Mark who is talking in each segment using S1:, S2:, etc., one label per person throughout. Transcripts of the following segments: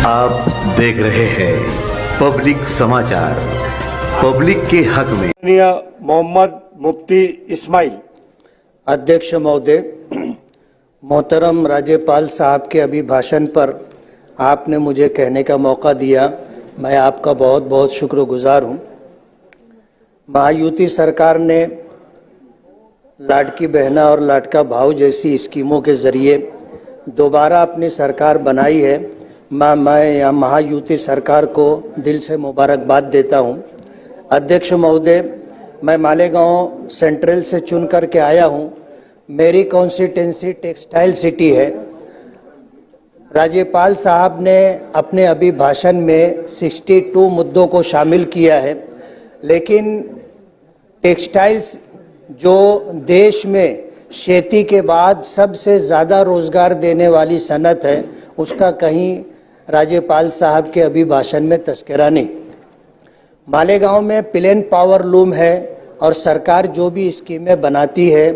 S1: आप देख रहे हैं पब्लिक समाचार, पब्लिक के हक में।
S2: मोहम्मद मुफ्ती इस्माइल।
S3: अध्यक्ष महोदय, मोहतरम राज्यपाल साहब के अभिभाषण पर आपने मुझे कहने का मौका दिया, मैं आपका बहुत बहुत शुक्रगुजार हूँ। महायुति सरकार ने लाडकी बहना और लाडका भाऊ जैसी स्कीमों के जरिए दोबारा अपनी सरकार बनाई है। मैं यहाँ महायुति सरकार को दिल से मुबारकबाद देता हूँ। अध्यक्ष महोदय, मैं मालेगांव सेंट्रल से चुन करके आया हूँ। मेरी कॉन्स्टिट्यूंसी टेक्सटाइल सिटी है। राज्यपाल साहब ने अपने अभिभाषण में 62 मुद्दों को शामिल किया है, लेकिन टेक्सटाइल्स जो देश में खेती के बाद सबसे ज़्यादा रोजगार देने वाली सनत है, उसका कहीं राज्यपाल साहब के अभिभाषण में तस्करा नहीं। मालेगांव में प्लेन पावर लूम है और सरकार जो भी स्कीमें बनाती है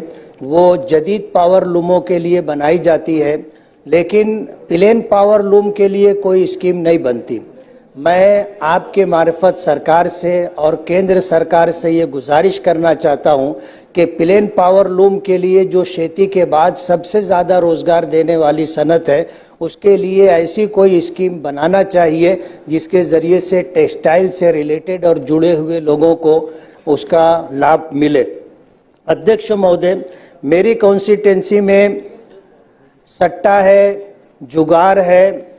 S3: वो जदीद पावर लूमों के लिए बनाई जाती है, लेकिन प्लेन पावर लूम के लिए कोई स्कीम नहीं बनती। मैं आपके मार्फत सरकार से और केंद्र सरकार से ये गुजारिश करना चाहता हूँ कि प्लेन पावर लूम के लिए जो खेती के बाद सबसे ज़्यादा रोज़गार देने वाली सनत है, उसके लिए ऐसी कोई स्कीम बनाना चाहिए जिसके ज़रिए से टेक्सटाइल से रिलेटेड और जुड़े हुए लोगों को उसका लाभ मिले। अध्यक्ष महोदय, मेरी कॉन्स्टिट्यूंसी में सट्टा है, जुगार है,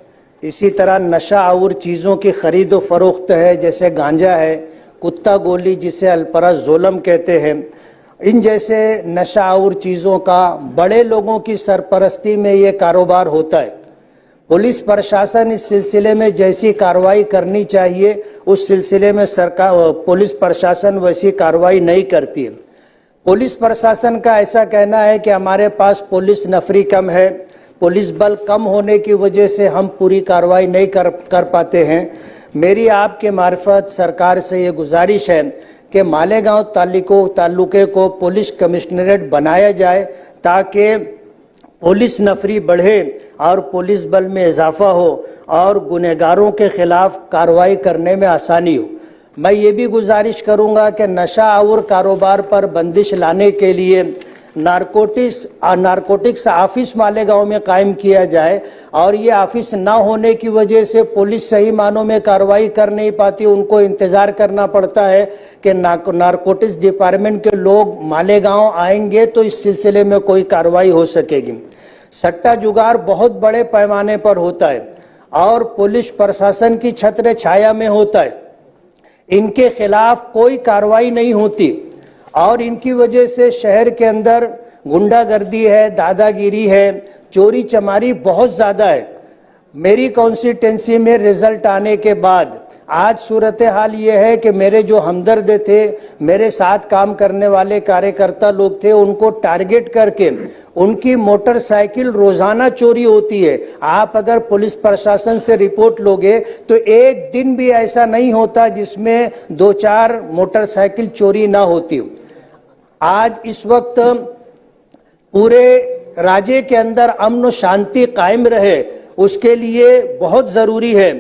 S3: इसी तरह नशा और चीज़ों की खरीद व फरोख्त है, जैसे गांजा है, कुत्ता गोली जिसे अल्पराज़ोलम कहते हैं। इन जैसे नशा और चीज़ों का बड़े लोगों की सरपरस्ती में ये कारोबार होता है। पुलिस प्रशासन इस सिलसिले में जैसी कार्रवाई करनी चाहिए उस सिलसिले में सरकार पुलिस प्रशासन वैसी कार्रवाई नहीं करती है। पुलिस प्रशासन का ऐसा कहना है कि हमारे पास पुलिस नफरी कम है, पुलिस बल कम होने की वजह से हम पूरी कार्रवाई नहीं कर पाते हैं। मेरी आपके मार्फत सरकार से ये गुजारिश है कि मालेगांव तालुके को पुलिस कमिश्नरेट बनाया जाए ताकि पुलिस नफरी बढ़े और पुलिस बल में इजाफा हो और गुनहगारों के खिलाफ कार्रवाई करने में आसानी हो। मैं ये भी गुजारिश करूँगा कि नशा और कारोबार पर बंदिश लाने के लिए नारकोटिक्स ऑफिस मालेगांव में कायम किया जाए और ये ऑफिस ना होने की वजह से पुलिस सही मानों में कार्रवाई कर नहीं पाती। उनको इंतज़ार करना पड़ता है कि नारकोटिक्स डिपार्टमेंट के लोग मालेगांव आएंगे तो इस सिलसिले में कोई कार्रवाई हो सकेगी। सट्टा जुगार बहुत बड़े पैमाने पर होता है और पुलिस प्रशासन की छत्र छाया में होता है। इनके खिलाफ कोई कार्रवाई नहीं होती और इनकी वजह से शहर के अंदर गुंडागर्दी है, दादागिरी है, चोरी चमारी बहुत ज़्यादा है। मेरी कॉन्स्टिट्यूंसी में रिजल्ट आने के बाद आज सूरत हाल ये है कि मेरे जो हमदर्द थे, मेरे साथ काम करने वाले कार्यकर्ता लोग थे, उनको टारगेट करके उनकी मोटरसाइकिल रोजाना चोरी होती है। आप अगर पुलिस प्रशासन से रिपोर्ट लोगे तो एक दिन भी ऐसा नहीं होता जिसमें 2-4 मोटरसाइकिल चोरी ना होती हो। आज इस वक्त पूरे राज्य के अंदर अमन शांति कायम रहे, उसके लिए बहुत ज़रूरी है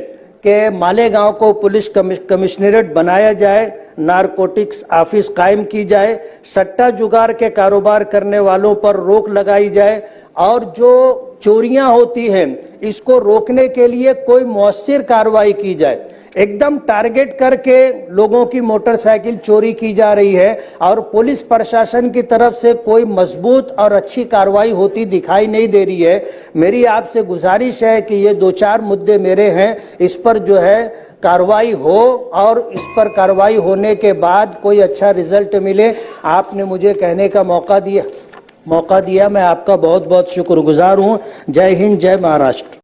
S3: कि मालेगांव को पुलिस कमिश्नरेट बनाया जाए, नारकोटिक्स ऑफिस कायम की जाए, सट्टा जुगार के कारोबार करने वालों पर रोक लगाई जाए और जो चोरियां होती हैं इसको रोकने के लिए कोई मौसर कार्रवाई की जाए। एकदम टारगेट करके लोगों की मोटरसाइकिल चोरी की जा रही है और पुलिस प्रशासन की तरफ से कोई मजबूत और अच्छी कार्रवाई होती दिखाई नहीं दे रही है। मेरी आपसे गुजारिश है कि ये 2-4 मुद्दे मेरे हैं, इस पर जो है कार्रवाई हो और इस पर कार्रवाई होने के बाद कोई अच्छा रिजल्ट मिले। आपने मुझे कहने का मौका दिया, मैं आपका बहुत बहुत शुक्रगुजार हूँ। जय हिंद, जय महाराष्ट्र।